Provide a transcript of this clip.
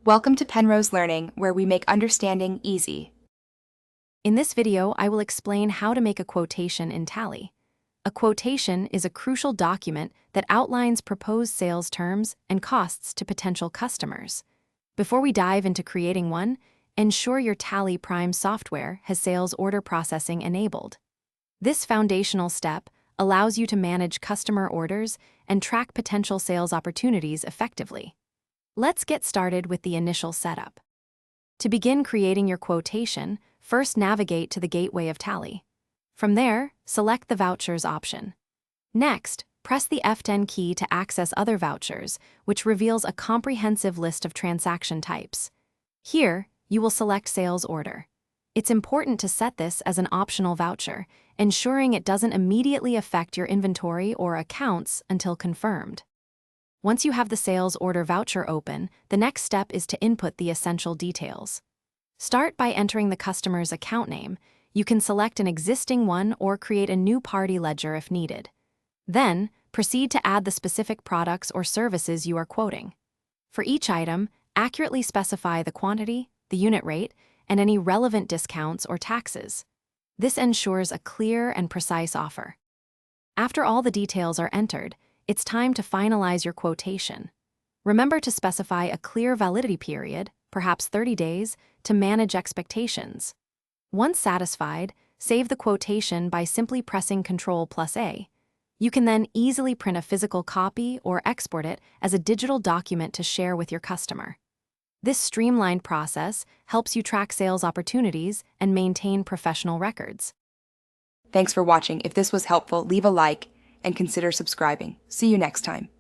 Welcome to Penrose Learning, where we make understanding easy. In this video, I will explain how to make a quotation in Tally. A quotation is a crucial document that outlines proposed sales terms and costs to potential customers. Before we dive into creating one, ensure your Tally Prime software has sales order processing enabled. This foundational step allows you to manage customer orders and track potential sales opportunities effectively. Let's get started with the initial setup. To begin creating your quotation, first navigate to the gateway of Tally. From there, select the Vouchers option. Next, press the F10 key to access other vouchers, which reveals a comprehensive list of transaction types. Here, you will select Sales Order. It's important to set this as an optional voucher, ensuring it doesn't immediately affect your inventory or accounts until confirmed. Once you have the sales order voucher open, the next step is to input the essential details. Start by entering the customer's account name. You can select an existing one or create a new party ledger if needed. Then, proceed to add the specific products or services you are quoting. For each item, accurately specify the quantity, the unit rate, and any relevant discounts or taxes. This ensures a clear and precise offer. After all the details are entered, it's time to finalize your quotation. Remember to specify a clear validity period, perhaps 30 days, to manage expectations. Once satisfied, save the quotation by simply pressing Ctrl+A. You can then easily print a physical copy or export it as a digital document to share with your customer. This streamlined process helps you track sales opportunities and maintain professional records. Thanks for watching. If this was helpful, leave a like and consider subscribing. See you next time.